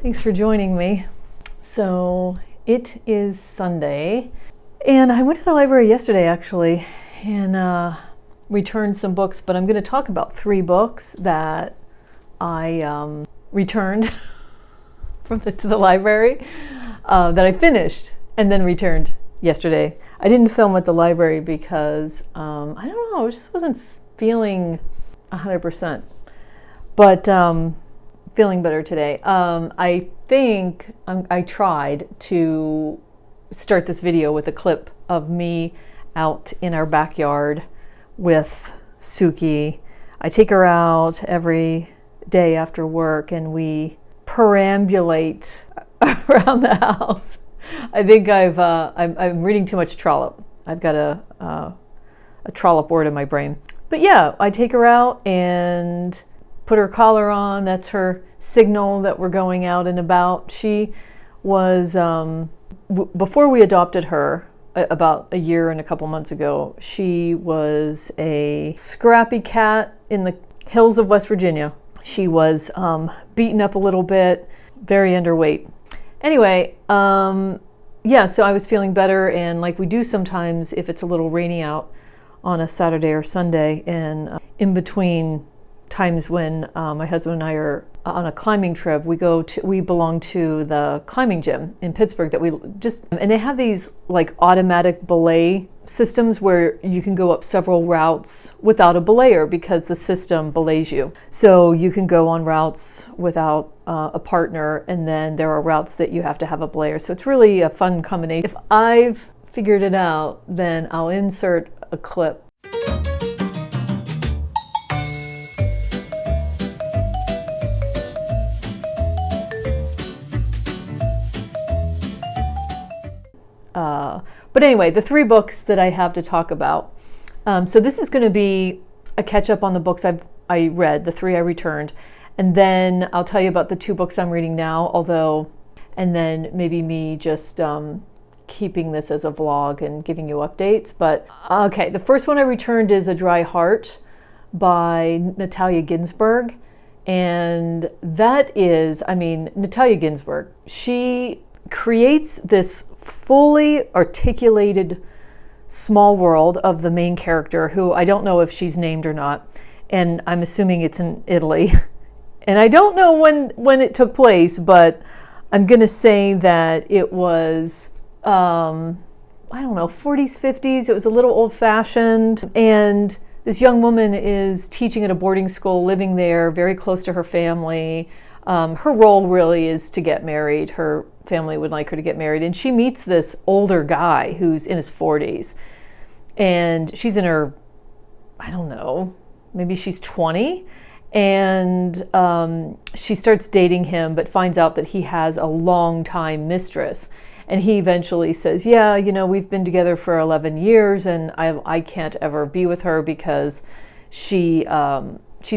Thanks for joining me. So it is Sunday, and I went to the library yesterday actually, and returned some books, but I'm going to talk about 3 books that I returned to the library that I finished and then returned yesterday. I didn't film at the library because I don't know, I just wasn't feeling 100%, but feeling better today. I think I tried to start this video with a clip of me out in our backyard with Suki. I take her out every day after work and we perambulate around the house. I think I'm reading too much Trollope. I've got a Trollope word in my brain. But yeah, I take her out and put her collar on. That's her signal that we're going out and about. She was, before we adopted her, about a year and a couple months ago, she was a scrappy cat in the hills of West Virginia. She was beaten up a little bit, very underweight. Anyway, yeah, so I was feeling better, and like we do sometimes if it's a little rainy out on a Saturday or Sunday, and in between times when my husband and I are on a climbing trip, we belong to the climbing gym in Pittsburgh that and they have these like automatic belay systems where you can go up several routes without a belayer because the system belays you. So you can go on routes without a partner, and then there are routes that you have to have a belayer. So it's really a fun combination. If I've figured it out, then I'll insert a clip. But anyway, the 3 books that I have to talk about. So this is going to be a catch up on the books I read, the 3 I returned. And then I'll tell you about the 2 books I'm reading now, and then maybe me just keeping this as a vlog and giving you updates. But okay, the first one I returned is A Dry Heart by Natalia Ginzburg. And that is, Natalia Ginzburg, she creates this fully articulated small world of the main character, who I don't know if she's named or not, and I'm assuming it's in Italy. And I don't know when it took place, but I'm gonna say that it was I don't know, 40s, 50s. It was a little old-fashioned, and this young woman is teaching at a boarding school, living there, very close to her family. Her role really is to get married. Her family would like her to get married, and she meets this older guy who's in his 40s, and she's in her, I don't know, maybe she's 20, and she starts dating him, but finds out that he has a long-time mistress, and he eventually says, yeah, we've been together for 11 years, and I can't ever be with her because she's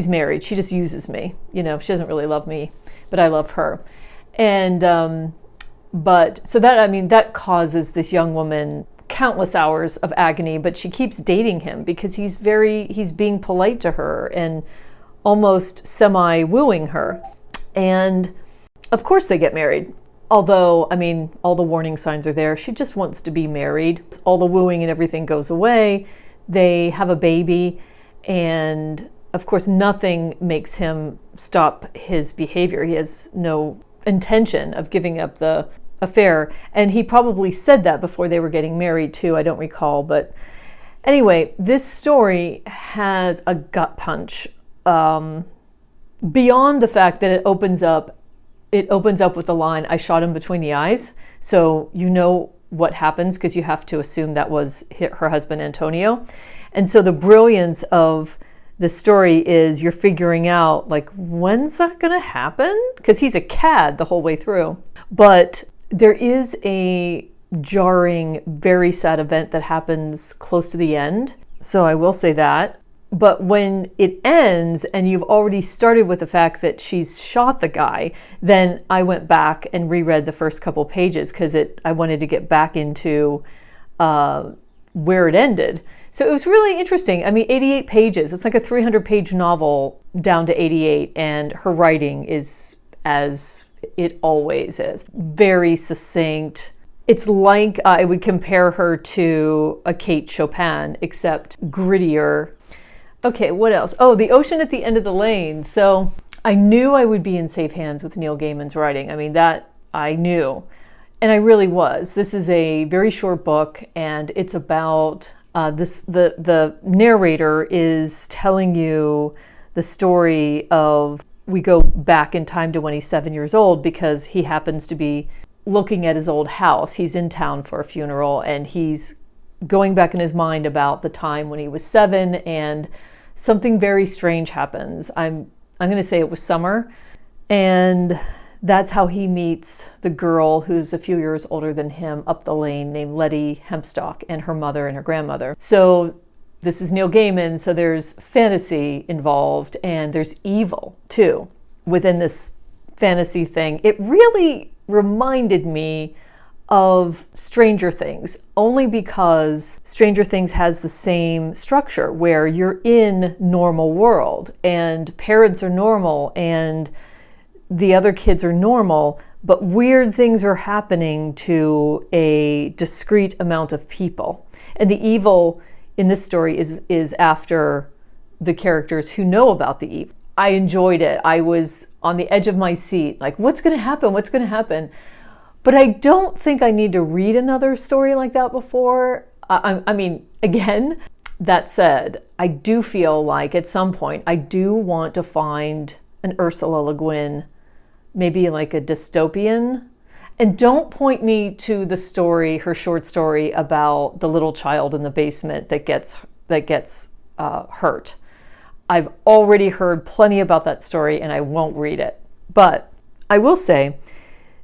married. She just uses me. She doesn't really love me, but I love her. And but so that causes this young woman countless hours of agony, but she keeps dating him because he's being polite to her and almost semi-wooing her. And of course they get married. Although, all the warning signs are there. She just wants to be married. All the wooing and everything goes away. They have a baby, and of course nothing makes him stop his behavior. He has no intention of giving up the affair, and he probably said that before they were getting married too. I don't recall, but anyway, this story has a gut punch beyond the fact that it opens up with the line, I shot him between the eyes. So you know what happens because you have to assume that was her husband Antonio. And so the brilliance of the story is you're figuring out, like, when's that gonna happen? Because he's a cad the whole way through. But there is a jarring, very sad event that happens close to the end. So I will say that. But when it ends and you've already started with the fact that she's shot the guy, then I went back and reread the first couple pages because I wanted to get back into where it ended. So it was really interesting. 88 pages. It's like a 300-page novel down to 88, and her writing is as It always is. Very succinct. It's like I would compare her to a Kate Chopin, except grittier. Okay, what else? Oh, The Ocean at the End of the Lane. So I knew I would be in safe hands with Neil Gaiman's writing. I mean, that I knew. And I really was. This is a very short book, and it's about the narrator is telling you the story of, we go back in time to when he's 7 years old because he happens to be looking at his old house. He's in town for a funeral, and he's going back in his mind about the time when he was 7, and something very strange happens. I'm going to say it was summer, and that's how he meets the girl who's a few years older than him up the lane, named Letty Hempstock, and her mother and her grandmother. So this is Neil Gaiman, so there's fantasy involved, and there's evil too within this fantasy thing. It really reminded me of Stranger Things, only because Stranger Things has the same structure where you're in normal world and parents are normal and the other kids are normal, but weird things are happening to a discrete amount of people. And the evil in this story is after the characters who know about the evil. I enjoyed it. I was on the edge of my seat, like, what's going to happen? What's going to happen? But I don't think I need to read another story like that before. I mean, again, that said, I do feel like at some point I do want to find an Ursula Le Guin, maybe like a dystopian. And don't point me to the story, her short story about the little child in the basement that gets hurt. I've already heard plenty about that story, and I won't read it. But I will say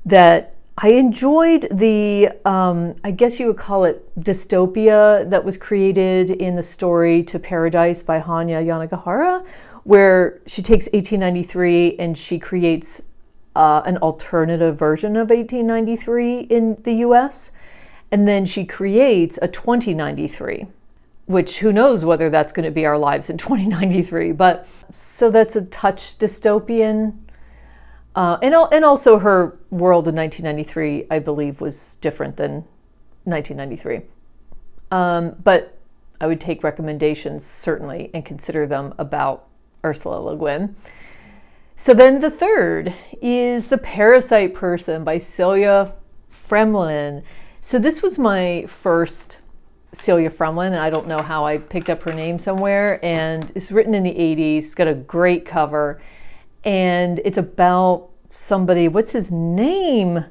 that I enjoyed the, I guess you would call it dystopia that was created in the story To Paradise by Hanya Yanagihara, where she takes 1893 and she creates an alternative version of 1893 in the US. And then she creates a 2093, which who knows whether that's going to be our lives in 2093. But so that's a touch dystopian. And also her world in 1993, I believe, was different than 1993. But I would take recommendations, certainly, and consider them about Ursula Le Guin. So then the third is The Parasite Person by Celia Fremlin. So this was my first Celia Fremlin. I don't know how I picked up her name somewhere. And it's written in the 80s. It's got a great cover. And it's about somebody, what's his name?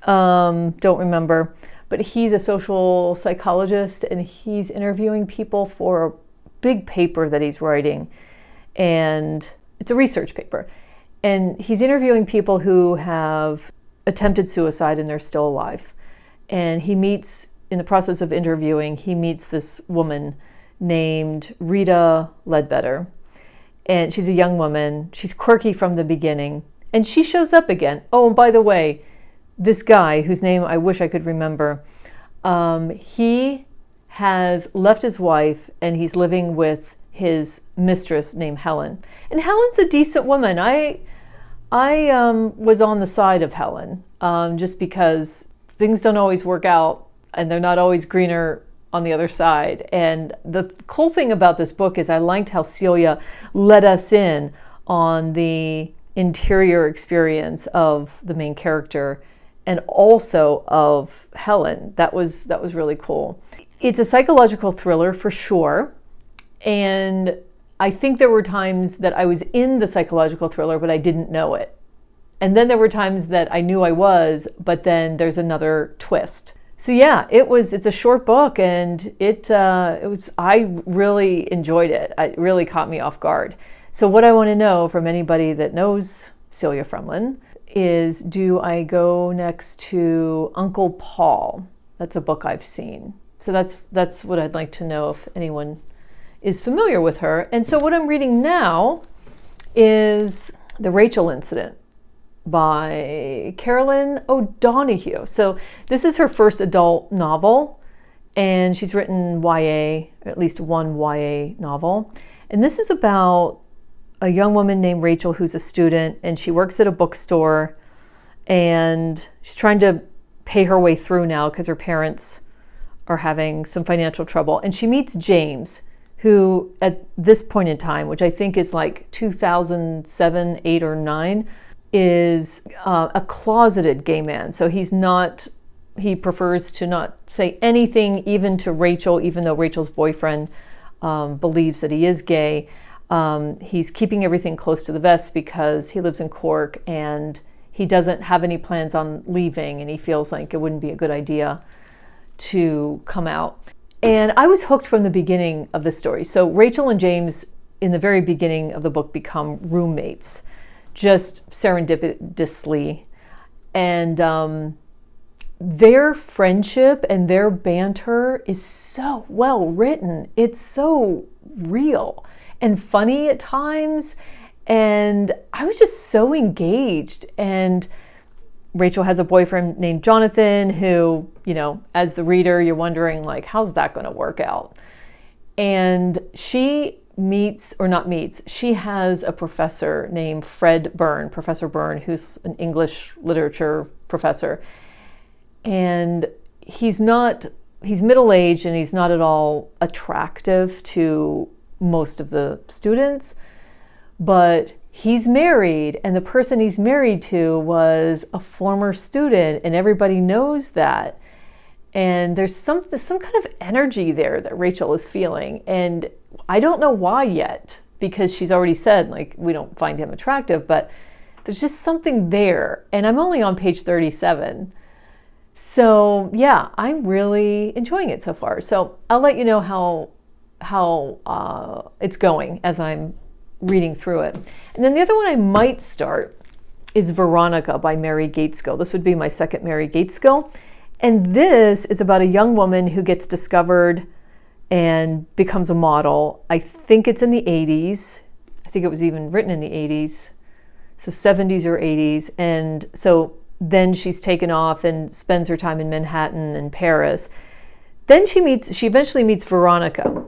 Don't remember. But he's a social psychologist, and he's interviewing people for a big paper that he's writing. And it's a research paper. And he's interviewing people who have attempted suicide and they're still alive. And he meets, in the process of interviewing, he meets this woman named Rita Ledbetter. And she's a young woman. She's quirky from the beginning. And she shows up again. Oh, and by the way, this guy, whose name I wish I could remember, he has left his wife and he's living with his mistress named Helen. And Helen's a decent woman. I was on the side of Helen, just because things don't always work out and they're not always greener on the other side. And the cool thing about this book is I liked how Celia let us in on the interior experience of the main character and also of Helen. That was really cool. It's a psychological thriller for sure. And I think there were times that I was in the psychological thriller, but I didn't know it. And then there were times that I knew I was, but then there's another twist. So yeah, it's a short book, and I really enjoyed it. It really caught me off guard. So what I want to know from anybody that knows Celia Fremlin is, do I go next to Uncle Paul? That's a book I've seen. So that's what I'd like to know, if anyone is familiar with her. And so what I'm reading now is The Rachel Incident by Caroline O'Donoghue. So this is her first adult novel, and she's written YA, or at least one YA novel. And this is about a young woman named Rachel who's a student, and she works at a bookstore, and she's trying to pay her way through now because her parents are having some financial trouble. And she meets James, who at this point in time, which I think is like 2007, 8, or 9, is a closeted gay man. So he prefers to not say anything even to Rachel, even though Rachel's boyfriend believes that he is gay. He's keeping everything close to the vest because he lives in Cork and he doesn't have any plans on leaving, and he feels like it wouldn't be a good idea to come out. And I was hooked from the beginning of the story. So Rachel and James, in the very beginning of the book, become roommates, just serendipitously. And their friendship and their banter is so well written. It's so real and funny at times. And I was just so engaged. And Rachel has a boyfriend named Jonathan who, as the reader, you're wondering, like, how's that going to work out? And she she has a professor named Professor Byrne, who's an English literature professor. And he's middle-aged and he's not at all attractive to most of the students, but he's married, and the person he's married to was a former student, and everybody knows that. And there's some kind of energy there that Rachel is feeling, and I don't know why yet, because she's already said, like, we don't find him attractive, but there's just something there. And I'm only on page 37. So yeah, I'm really enjoying it so far. So I'll let you know how it's going as I'm reading through it. And then the other one I might start is Veronica by Mary Gaitskill. This would be my second Mary Gaitskill. And this is about a young woman who gets discovered and becomes a model. I think it's in the 80s. I think it was even written in the 80s. So 70s or 80s. And so then she's taken off and spends her time in Manhattan and Paris. Then she eventually meets Veronica.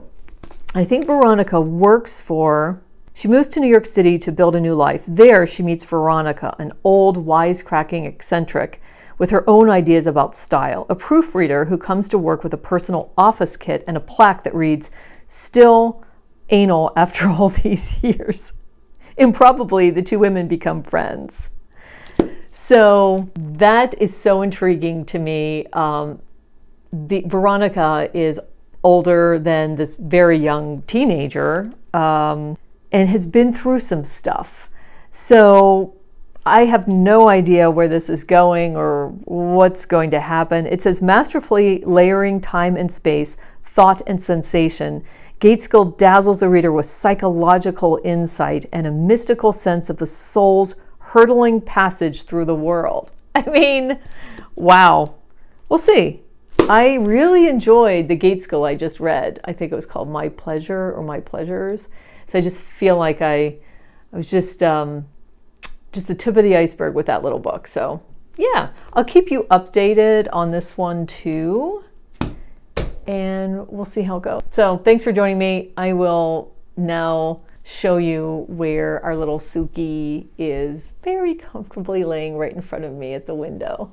I think Veronica she moves to New York City to build a new life. There she meets Veronica, an old, wisecracking eccentric with her own ideas about style, a proofreader who comes to work with a personal office kit and a plaque that reads, "Still anal after all these years." Improbably, the two women become friends. So that is so intriguing to me. Veronica is older than this very young teenager and has been through some stuff. So I have no idea where this is going or what's going to happen. It says, masterfully layering time and space, thought and sensation, Gaitskill dazzles the reader with psychological insight and a mystical sense of the soul's hurtling passage through the world. I mean, wow. We'll see. I really enjoyed the Gaitskill I just read. I think it was called My Pleasure or My Pleasures. So I just feel like I was just the tip of the iceberg with that little book. So yeah, I'll keep you updated on this one too. And we'll see how it goes. So thanks for joining me. I will now show you where our little Suki is very comfortably laying right in front of me at the window.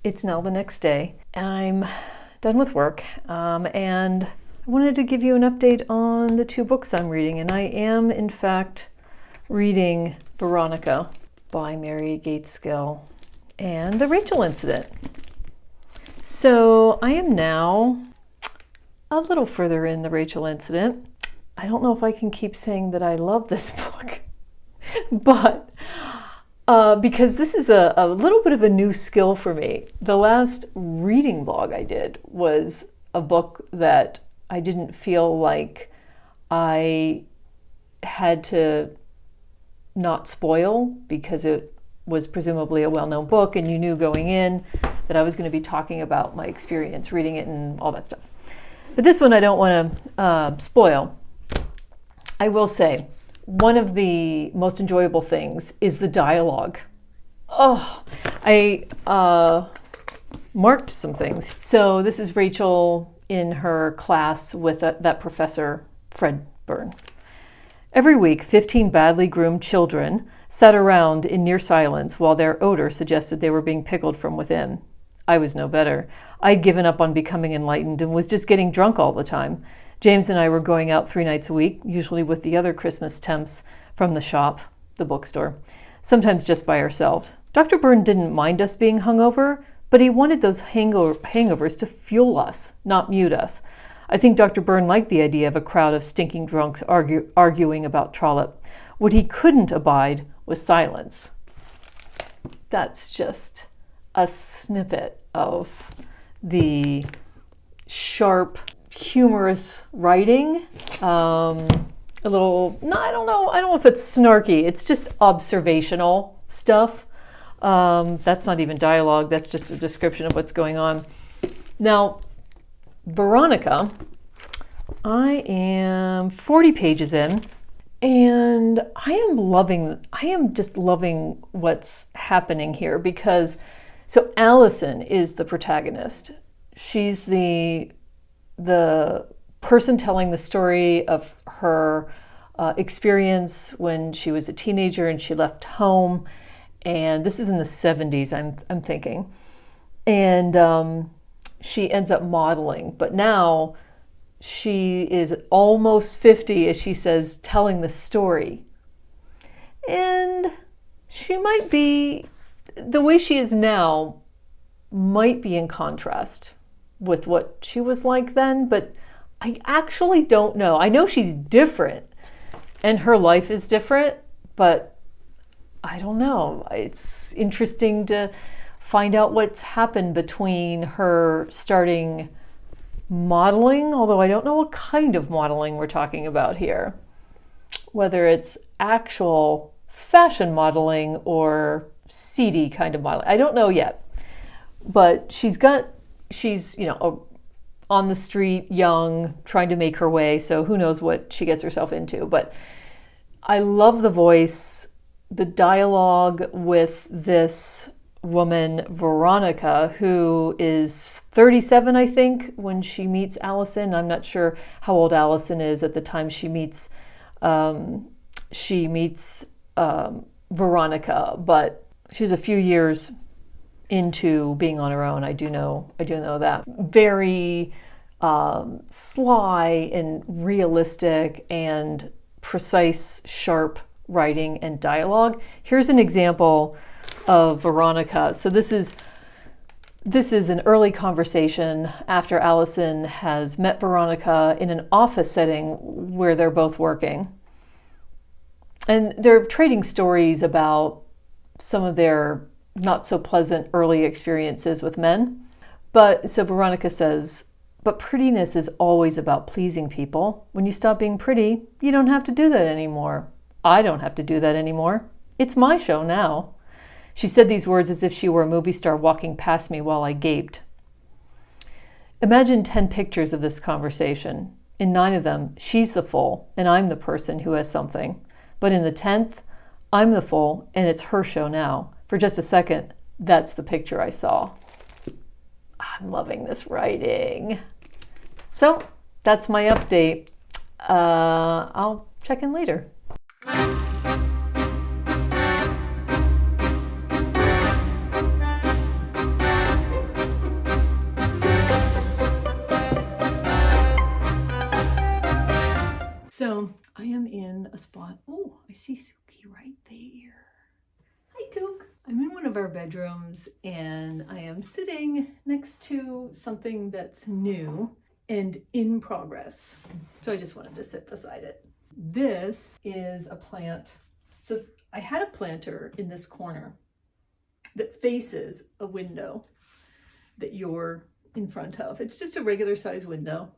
It's now the next day. I'm done with work, and I wanted to give you an update on the two books I'm reading. And I am, in fact, reading Veronica by Mary Gaitskill and The Rachel Incident. So I am now a little further in The Rachel Incident. I don't know if I can keep saying that I love this book, but because this is a little bit of a new skill for me. The last reading blog I did was a book that I didn't feel like I had to not spoil because it was presumably a well-known book and you knew going in that I was going to be talking about my experience reading it and all that stuff. But this one I don't want to spoil. I will say, one of the most enjoyable things is the dialogue. Oh, I marked some things. So this is Rachel in her class with that professor, Fred Byrne. Every week, 15 badly groomed children sat around in near silence while their odor suggested they were being pickled from within. I was no better. I'd given up on becoming enlightened and was just getting drunk all the time. James and I were going out 3 nights a week, usually with the other Christmas temps from the shop, the bookstore, sometimes just by ourselves. Dr. Byrne didn't mind us being hungover, but he wanted those hangovers to fuel us, not mute us. I think Dr. Byrne liked the idea of a crowd of stinking drunks arguing about Trollope. What he couldn't abide was silence. That's just a snippet of the sharp, humorous writing. I don't know if it's snarky. It's just observational stuff. That's not even dialogue. That's just a description of what's going on. Now, Veronica, I am 40 pages in, and I am just loving what's happening here because, so Allison is the protagonist. She's the person telling the story of her experience when she was a teenager and she left home, and this is in the 70s, I'm thinking, and she ends up modeling, but now she is almost 50, as she says, telling the story. And she might be, the way she is now might be in contrast with what she was like then, but I actually don't know. I know she's different and her life is different, but I don't know. It's interesting to find out what's happened between her starting modeling, although I don't know what kind of modeling we're talking about here. Whether it's actual fashion modeling or seedy kind of modeling. I don't know yet. But she's on the street, young, trying to make her way, so who knows what she gets herself into. But I love the voice, the dialogue with this woman, Veronica, who is 37, I think, when she meets Allison. I'm not sure how old Allison is at the time she meets Veronica, but she's a few years into being on her own. I do know that. Very sly and realistic and precise, sharp writing and dialogue. Here's an example of Veronica. So this is an early conversation after Allison has met Veronica in an office setting where they're both working. And they're trading stories about some of their not so pleasant early experiences with men. But so Veronica says, "But prettiness is always about pleasing people. When you stop being pretty, you don't have to do that anymore. I don't have to do that anymore. It's my show now." She said these words as if she were a movie star walking past me while I gaped. Imagine 10 pictures of this conversation. In 9 of them, she's the fool, and I'm the person who has something. But in the 10th, I'm the fool, and it's her show now. For just a second, that's the picture I saw. I'm loving this writing. So, that's my update. I'll check in later. So I am in a spot. Oh, I see Suki right there. Hi, Took. I'm in one of our bedrooms and I am sitting next to something that's new and in progress. So I just wanted to sit beside it. This is a plant. So I had a planter in this corner that faces a window that you're in front of. It's just a regular size window.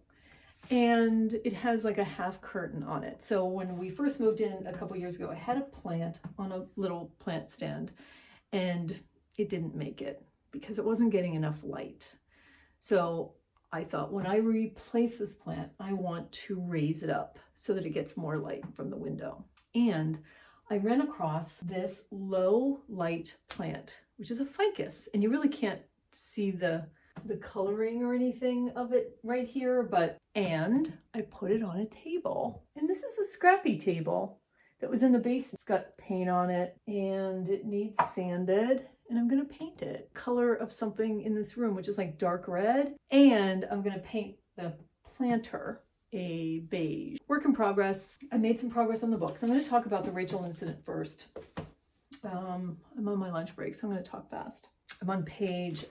And it has like a half curtain on it. So when we first moved in a couple years ago, I had a plant on a little plant stand and it didn't make it because it wasn't getting enough light. So I thought when I replace this plant, I want to raise it up so that it gets more light from the window. And I ran across this low light plant, which is a ficus, and you really can't see the the coloring or anything of it right here, and I put it on a table. And this is a scrappy table that was in the basement. It's got paint on it and it needs sanded, and I'm gonna paint it. Color of something in this room, which is like dark red, and I'm gonna paint the planter a beige. Work in progress. I made some progress on the books. I'm going to talk about the Rachel incident first. I'm on my lunch break, so I'm going to talk fast. I'm on page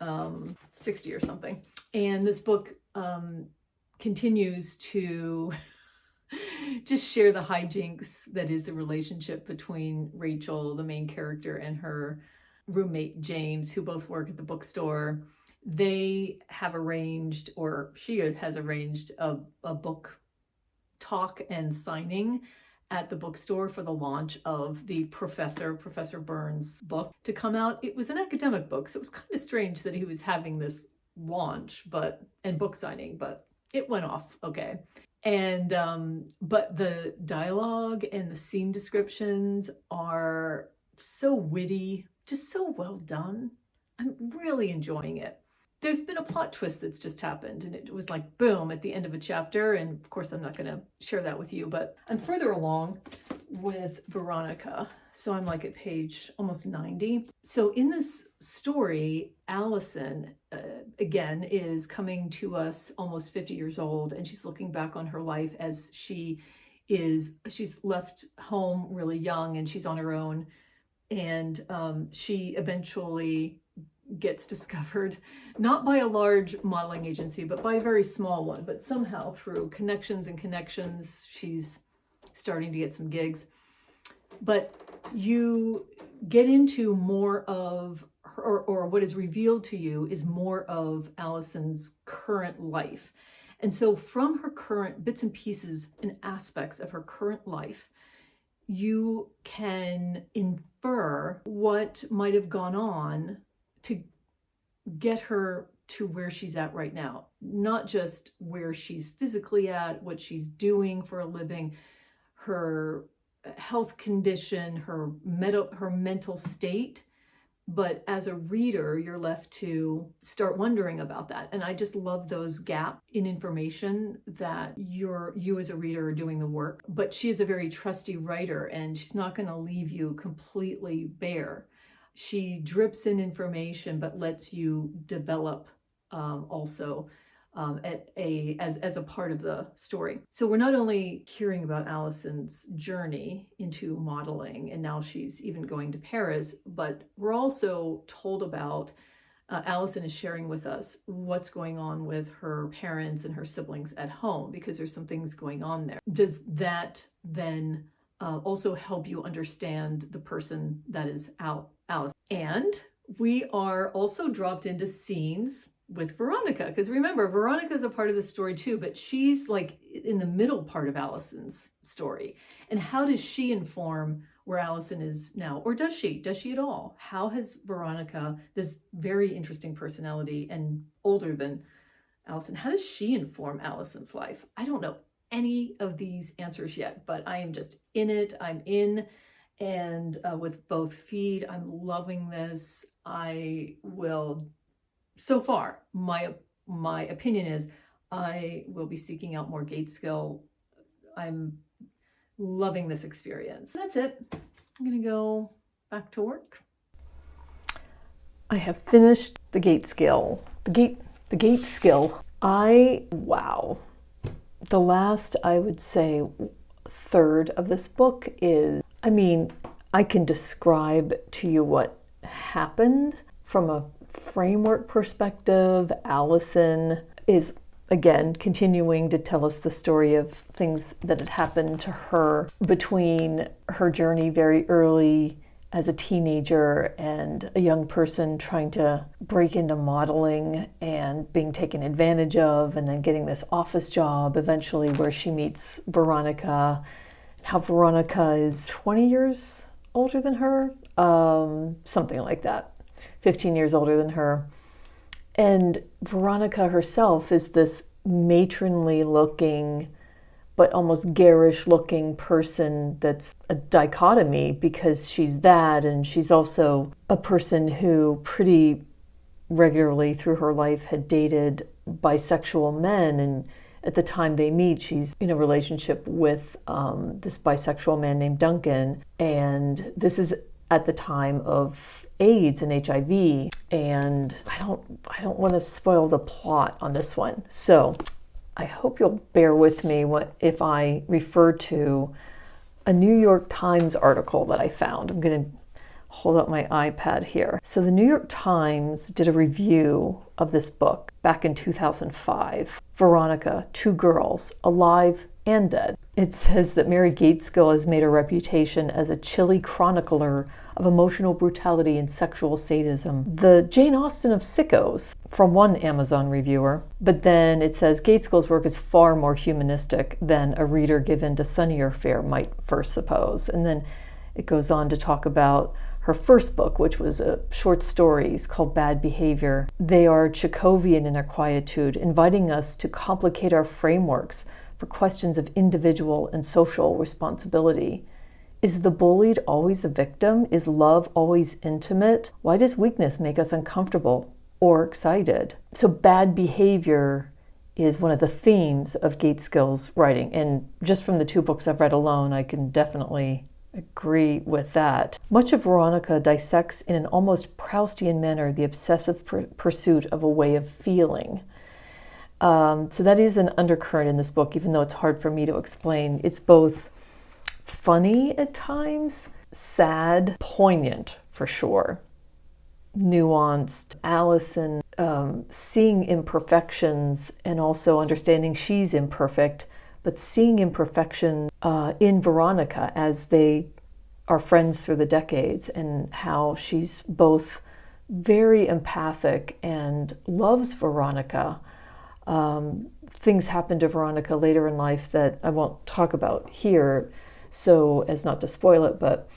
60 or something. And this book continues to just share the hijinks that is the relationship between Rachel, the main character, and her roommate James, who both work at the bookstore. They have arranged, or she has arranged, a book talk and signing at the bookstore for the launch of the Professor Burns book to come out. It was an academic book, so it was kind of strange that he was having this launch and book signing, but it went off okay. And but the dialogue and the scene descriptions are so witty, just so well done. I'm really enjoying it. There's been a plot twist that's just happened, and it was like boom at the end of a chapter, and of course I'm not going to share that with you, but I'm further along with Veronica, so I'm like at page almost 90. So in this story, Allison again is coming to us almost 50 years old, and she's looking back on her life as she's left home really young and she's on her own, and she eventually gets discovered, not by a large modeling agency, but by a very small one. But somehow through connections, she's starting to get some gigs. But you get into more of her, or what is revealed to you is more of Allison's current life. And so from her current bits and pieces and aspects of her current life, you can infer what might have gone on to get her to where she's at right now. Not just where she's physically at, what she's doing for a living, her health condition, her mental state, but as a reader, you're left to start wondering about that. And I just love those gaps in information that you as a reader are doing the work. But she is a very trusty writer, and she's not going to leave you completely bare. She drips in information, but lets you develop also as a part of the story. So we're not only hearing about Allison's journey into modeling, and now she's even going to Paris, but we're also told about Allison is sharing with us what's going on with her parents and her siblings at home, because there's some things going on there. Does that then also help you understand the person that is Alice? And we are also dropped into scenes with Veronica, because remember, Veronica is a part of the story too, but she's like in the middle part of Allison's story. And how does she inform where Allison is now? Or does she at all? How has Veronica, this very interesting personality and older than Allison, how does she inform Allison's life? I don't know any of these answers yet, but I am just in it. I'm in, and with both feet, I'm loving this. So far, my opinion is I will be seeking out more Gaitskill. I'm loving this experience. That's it. I'm gonna go back to work. I have finished the Gaitskill. The Gaitskill. Wow. The last, I would say, third of this book is, I can describe to you what happened from a framework perspective. Allison is again continuing to tell us the story of things that had happened to her between her journey very early as a teenager and a young person trying to break into modeling and being taken advantage of, and then getting this office job eventually where she meets Veronica. How Veronica is 20 years older than her, something like that. 15 years older than her. And Veronica herself is this matronly looking, but almost garish looking person that's a dichotomy, because she's that, and she's also a person who pretty regularly through her life had dated bisexual men, and at the time they meet, she's in a relationship with this bisexual man named Duncan, and this is at the time of AIDS and HIV, and I don't want to spoil the plot on this one, so I hope you'll bear with me if I refer to a New York Times article that I found. I'm going to hold up my iPad here. So the New York Times did a review of this book back in 2005. Veronica, Two Girls, Alive and Dead. It says that Mary Gaitskill has made a reputation as a chilly chronicler of emotional brutality and sexual sadism. The Jane Austen of sickos, from one Amazon reviewer. But then it says Gaitskill's work is far more humanistic than a reader given to sunnier fare might first suppose. And then it goes on to talk about her first book, which was short stories called Bad Behavior. They are Chekhovian in their quietude, inviting us to complicate our frameworks for questions of individual and social responsibility. Is the bullied always a victim? Is love always intimate? Why does weakness make us uncomfortable or excited? So bad behavior is one of the themes of Gaitskill's writing. And just from the two books I've read alone, I can definitely agree with that. Much of Veronica dissects in an almost Proustian manner the obsessive pursuit of a way of feeling. So that is an undercurrent in this book, even though it's hard for me to explain. It's both funny at times, sad, poignant for sure, nuanced. Allison seeing imperfections and also understanding she's imperfect, but seeing imperfection in Veronica as they are friends through the decades, and how she's both very empathic and loves Veronica. Things happen to Veronica later in life that I won't talk about here, so as not to spoil it, but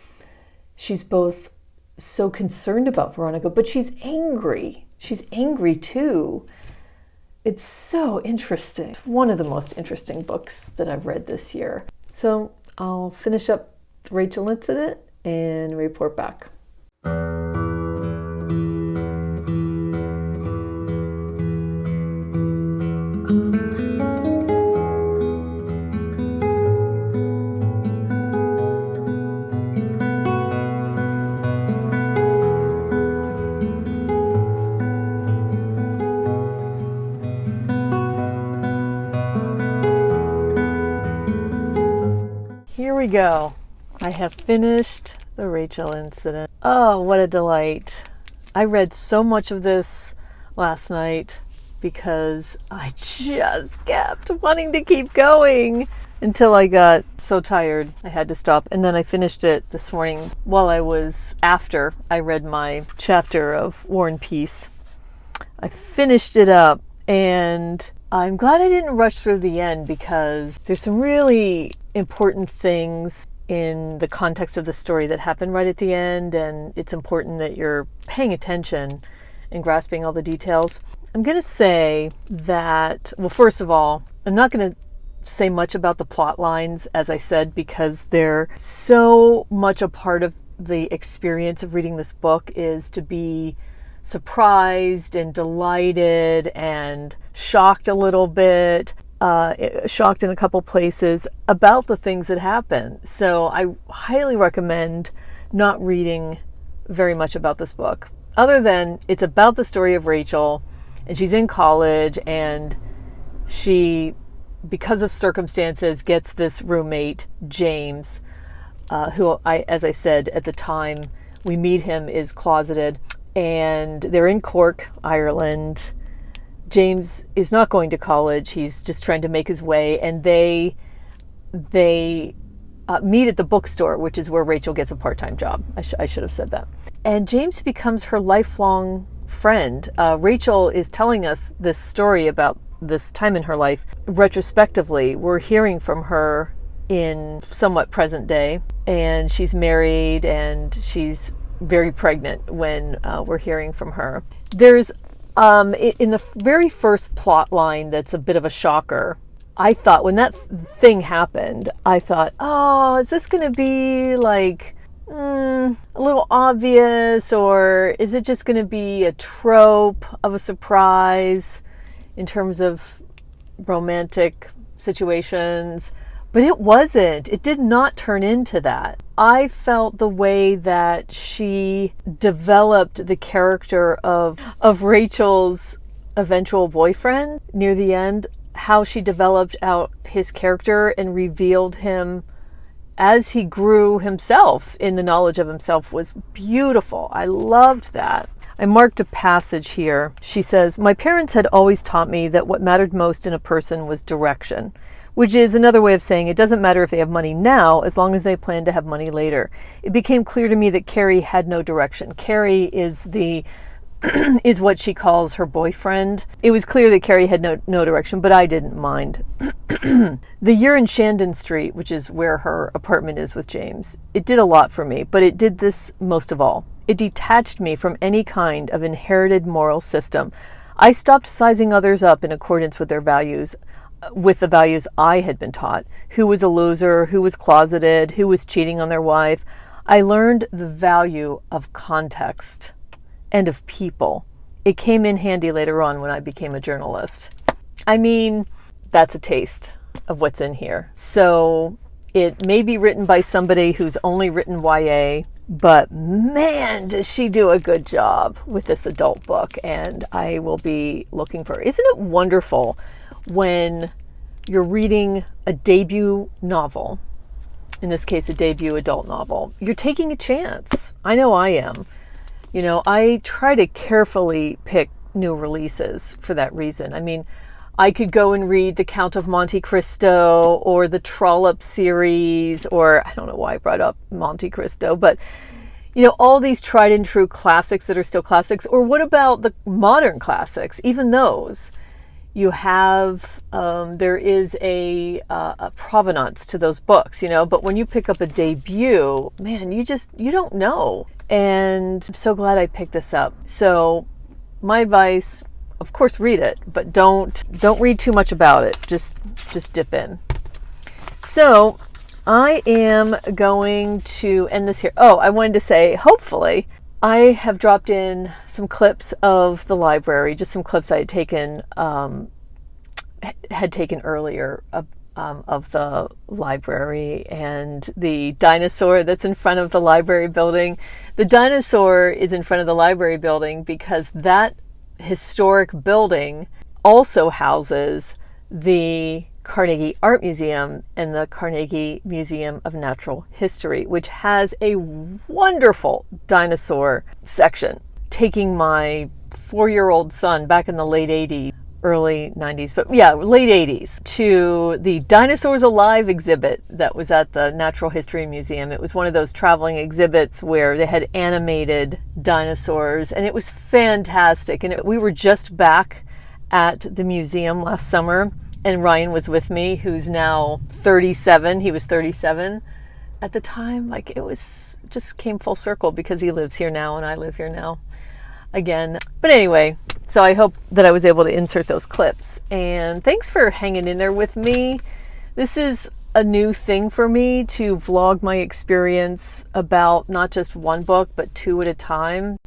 she's both so concerned about Veronica, but she's angry. She's angry too. It's so interesting. It's one of the most interesting books that I've read this year. So I'll finish up the Rachel incident and report back. Here we go. I have finished the Rachel incident. Oh, what a delight. I read so much of this last night because I just kept wanting to keep going until I got so tired I had to stop. And then I finished it this morning after I read my chapter of War and Peace. I finished it up, and I'm glad I didn't rush through the end because there's some really important things in the context of the story that happen right at the end, and it's important that you're paying attention and grasping all the details. I'm going to say that, well, first of all, I'm not going to say much about the plot lines, as I said, because they're so much a part of the experience of reading this book, is to be surprised and delighted and shocked a little bit, shocked in a couple places about the things that happen. So I highly recommend not reading very much about this book, other than it's about the story of Rachel, and she's in college, and she, because of circumstances, gets this roommate, James, who as I said at the time we meet him, is closeted, and they're in Cork, Ireland. James is not going to college. He's just trying to make his way, and they meet at the bookstore, which is where Rachel gets a part-time job. I should have said that. And James becomes her lifelong friend. Rachel is telling us this story about this time in her life. Retrospectively, we're hearing from her in somewhat present day, and she's married and she's very pregnant when we're hearing from her. There's in the very first plot line that's a bit of a shocker. I thought when that thing happened, I thought, oh, is this going to be like a little obvious, or is it just going to be a trope of a surprise in terms of romantic situations? But it wasn't. It did not turn into that. I felt the way that she developed the character of Rachel's eventual boyfriend near the end, how she developed out his character and revealed him as he grew himself in the knowledge of himself, was beautiful. I loved that. I marked a passage here. She says, "My parents had always taught me that what mattered most in a person was direction," which is another way of saying it doesn't matter if they have money now as long as they plan to have money later. It became clear to me that Carrie had no direction. Carrie is is what she calls her boyfriend. It was clear that Carrie had no direction, but I didn't mind. The year in Shandon Street, which is where her apartment is with James, it did a lot for me, but it did this most of all. It detached me from any kind of inherited moral system. I stopped sizing others up in accordance with their values, with the values I had been taught. Who was a loser, who was closeted, who was cheating on their wife. I learned the value of context and of people. It came in handy later on when I became a journalist. I mean, that's a taste of what's in here. So it may be written by somebody who's only written YA, but man, does she do a good job with this adult book. And I will be looking for, isn't it wonderful when you're reading a debut novel, in this case, a debut adult novel, you're taking a chance. I know I am. You know, I try to carefully pick new releases for that reason. I mean, I could go and read The Count of Monte Cristo or the Trollope series, or I don't know why I brought up Monte Cristo, but you know, all these tried and true classics that are still classics. Or what about the modern classics? Even those, you have, there is a provenance to those books, you know, but when you pick up a debut, man, you don't know. And I'm so glad I picked this up. So my advice, of course, read it, but don't read too much about it. Just dip in. So I am going to end this here. Oh, I wanted to say, hopefully, I have dropped in some clips of the library, just some clips I had taken earlier of the library, and the dinosaur that's in front of the library building. The dinosaur is in front of the library building because that historic building also houses the Carnegie Art Museum and the Carnegie Museum of Natural History, which has a wonderful dinosaur section. Taking my 4-year-old son back in the late 80s, early 90s, but yeah, late 80s, to the Dinosaurs Alive exhibit that was at the Natural History Museum. It was one of those traveling exhibits where they had animated dinosaurs, and it was fantastic. And we were just back at the museum last summer, and Ryan was with me, who's now 37. He was 37 at the time. Like, it was just came full circle because he lives here now and I live here now again. But anyway, so I hope that I was able to insert those clips. And thanks for hanging in there with me. This is a new thing for me to vlog my experience about not just one book, but 2 at a time.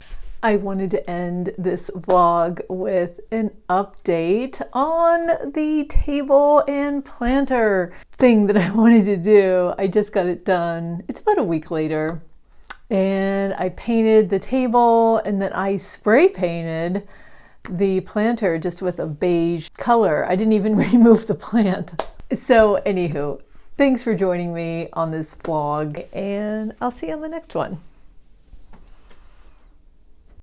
I wanted to end this vlog with an update on the table and planter thing that I wanted to do. I just got it done. It's about a week later. And I painted the table, and then I spray painted the planter just with a beige color. I didn't even remove the plant. So anywho, thanks for joining me on this vlog, and I'll see you on the next one.